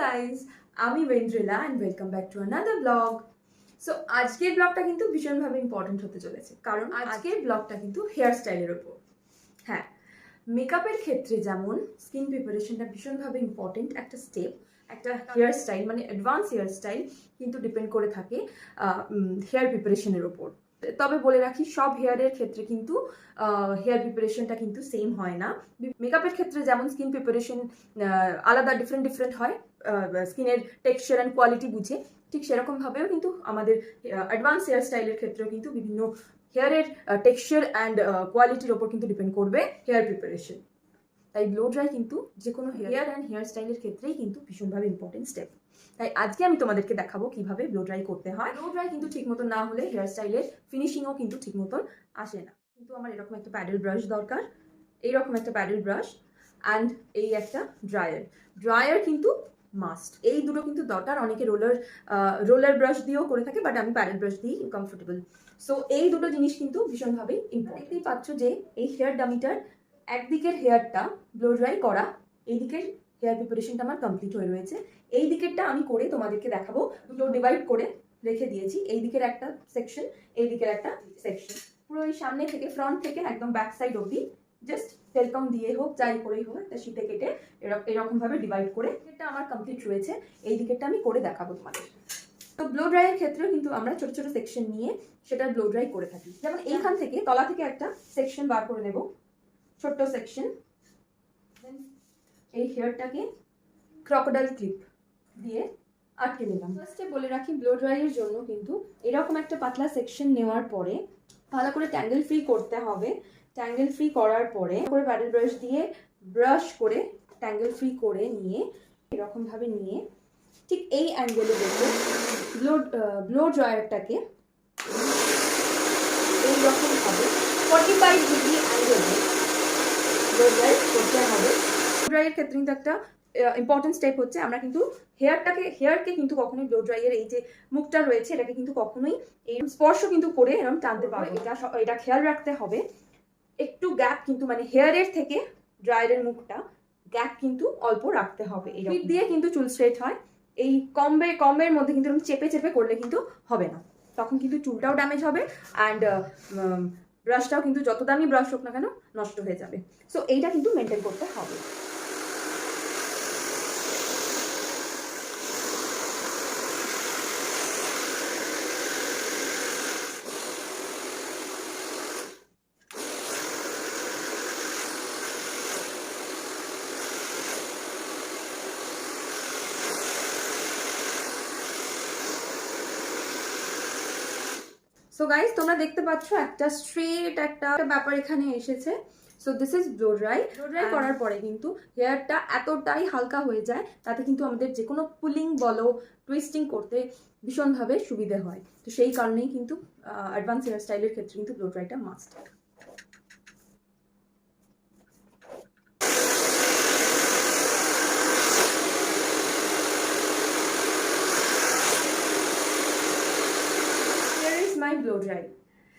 Guys, আমি Oindrila and welcome back to another blog. So আজকের ব্লগটা কিন্তু ভীষণভাবে ইম্পর্টেন্ট হতে চলেছে, কারণ আজকের ব্লগটা কিন্তু হেয়ার স্টাইলের ওপর। হ্যাঁ, মেকআপের ক্ষেত্রে যেমন স্কিন প্রিপারেশনটা ভীষণভাবে ইম্পর্টেন্ট একটা স্টেপ, একটা হেয়ার স্টাইল মানে অ্যাডভান্স হেয়ার স্টাইল কিন্তু ডিপেন্ড করে থাকে হেয়ার প্রিপারেশনের ওপর। তবে বলে রাখি, সব হেয়ারের ক্ষেত্রে কিন্তু হেয়ার প্রিপারেশনটা কিন্তু সেম হয় না। মেকআপের ক্ষেত্রে যেমন স্কিন প্রিপারেশন আলাদা ডিফারেন্ট হয় স্কিনের টেক্সচার অ্যান্ড কোয়ালিটি বুঝে, ঠিক সেরকমভাবেও কিন্তু আমাদের অ্যাডভান্স হেয়ার স্টাইলের ক্ষেত্রেও কিন্তু বিভিন্ন হেয়ারের টেক্সচার অ্যান্ড কোয়ালিটির ওপর কিন্তু ডিপেন্ড করবে হেয়ার প্রিপারেশন। তাই ব্লো ড্রাই কিন্তু যে কোনো হেয়ার অ্যান্ড হেয়ার স্টাইলের ক্ষেত্রেই কিন্তু ভীষণভাবে ইম্পর্টেন্ট স্টেপ। তাই আজকে আমি তোমাদেরকে দেখাবো কিভাবে ব্লো ড্রাই করতে হয়। ব্লো ড্রাই কিন্তু ঠিক মতন না হলে হেয়ার স্টাইলের ফিনিশিংও কিন্তু ঠিক মতন আসে না। কিন্তু আমার এরকম একটা প্যাডেল ব্রাশ দরকার, এইরকম একটা প্যাডেল ব্রাশ অ্যান্ড এই একটা ড্রায়ার কিন্তু মাস্ট। এই দুটো কিন্তু দরকার। অনেকে রোলার ব্রাশ দিয়েও করে থাকে, বাট আমি প্যাডেল ব্রাশ দিয়েই কমফোর্টেবল। সো এই দুটো জিনিস কিন্তু ভীষণভাবেই ইম্পর্টেন্ট। দেখতেই পাচ্ছ যে এই হেয়ার ডামিটার একদিকের হেয়ারটা ব্লো ড্রাই করা, এই দিকের হেয়ার প্রিপারেশনটা আমার কমপ্লিট হয়ে রয়েছে। এই দিকেরটা আমি করে তোমাদেরকে দেখাবো। দুটো ডিভাইড করে রেখে দিয়েছি, এই দিকের একটা সেকশন, এই দিকের একটা সেকশন। পুরো এই সামনে থেকে ফ্রন্ট থেকে একদম ব্যাক সাইড অবধি জাস্ট টেলকম দিয়ে হোক, যাই করেই হোক, একটা শীতে কেটে এরকম ভাবে ডিভাইড করে এটা আমার কমপ্লিট রয়েছে। এই দিকেরটা আমি করে দেখাবো তোমাদের। তো ব্লো ড্রাইয়ের ক্ষেত্রেও কিন্তু আমরা ছোট ছোট সেকশন নিয়ে সেটা ব্লো ড্রাই করে থাকি। যেমন এইখান থেকে তলা থেকে একটা সেকশন বার করে নেব, ছোট্ট সেকশন। এই হেয়ারটাকে ক্রকোডাইল ক্লিপ দিয়ে আটকে নিলাম। ফার্স্টে বলে রাখি, ব্লো ড্রাইয়ের জন্য কিন্তু এরকম একটা পাতলা সেকশন নেওয়ার পরে ভালো করে ট্যাঙ্গেল ফ্রি করতে হবে। ট্যাঙ্গেল ফ্রি করার পরে প্যাডেল ব্রাশ দিয়ে ব্রাশ করে ট্যাঙ্গেল ফ্রি করে নিয়ে এরকম ভাবে নিয়ে ঠিক এই অ্যাঙ্গেলে দেখে ব্লো ড্রায়ারটাকে এইরকম ভাবে 45 ডিগ্রি অ্যাঙ্গেলে ব্লো ড্রাই করতে হবে। ব্লো ড্রাইয়ের ক্ষেত্রে কিন্তু একটা ইম্পর্টেন্ট স্টেপ হচ্ছে, আমরা কিন্তু হেয়ারকে কিন্তু কখনোই ব্লো ড্রাইয়ের এই যে মুখটা রয়েছে এটাকে কিন্তু কখনোই এই স্পর্শ কিন্তু করে এরকম টানতে পারবো। এটা খেয়াল রাখতে হবে। একটু গ্যাপ কিন্তু মানে হেয়ারের থেকে ড্রায়ারের মুখটা গ্যাপ কিন্তু অল্প রাখতে হবে। এই হিট দিয়ে কিন্তু চুল স্ট্রেট হয়। এই কমের মধ্যে কিন্তু এরকম চেপে চেপে করলে কিন্তু হবে না, তখন কিন্তু চুলটাও ড্যামেজ হবে অ্যান্ড ব্রাশটাও কিন্তু যত দামি ব্রাশ হোক না কেন নষ্ট হয়ে যাবে। সো এইটা কিন্তু মেনটেন করতে হবে। সো গাইজ, তোমরা দেখতে পাচ্ছ একটা স্ট্রেট একটা ব্যাপার এখানে এসেছে। So this is blow dry. Blow dry করার পরে কিন্তু হেয়ারটা এতটাই হালকা হয়ে যায়, তাতে কিন্তু আমাদের যে কোনো পুলিং বলো টুইস্টিং করতে ভীষণভাবে সুবিধে হয়। তো সেই কারণেই কিন্তু অ্যাডভান্স হেয়ার স্টাইলের ক্ষেত্রে কিন্তু ব্লো ড্রাইটা মাস্ট। Blow dry.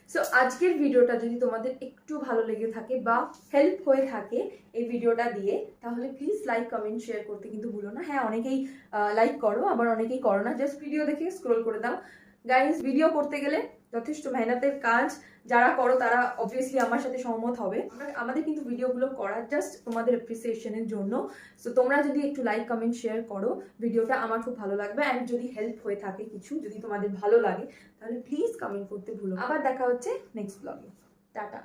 সো আজকের ভিডিওটা যদি তোমাদের একটু ভালো লেগে থাকে বা হেল্প হয়ে থাকে এই ভিডিওটা দিয়ে, তাহলে প্লিজ লাইক কমেন্ট শেয়ার করতে কিন্তু ভুলো না। হ্যাঁ, অনেকেই লাইক করো, আবার অনেকেই করো না, জাস্ট ভিডিও দেখে স্ক্রোল করে দাও। গাইজ, ভিডিও করতে গেলে যথেষ্ট মেহনতের কাজ। যারা করো তারা অবভিয়াসলি আমার সাথে সহমত হবে। আমাদের কিন্তু ভিডিওগুলো করা জাস্ট তোমাদের অ্যাপ্রিসিয়েশনের জন্য। সো তোমরা যদি একটু লাইক কমেন্ট শেয়ার করো ভিডিওটা, আমার খুব ভালো লাগবে। অ্যান্ড যদি হেল্প হয়ে থাকে কিছু, যদি তোমাদের ভালো লাগে, তাহলে প্লিজ কমেন্ট করতে ভুলো। আবার দেখা হচ্ছে নেক্সট ব্লগে। টাটা।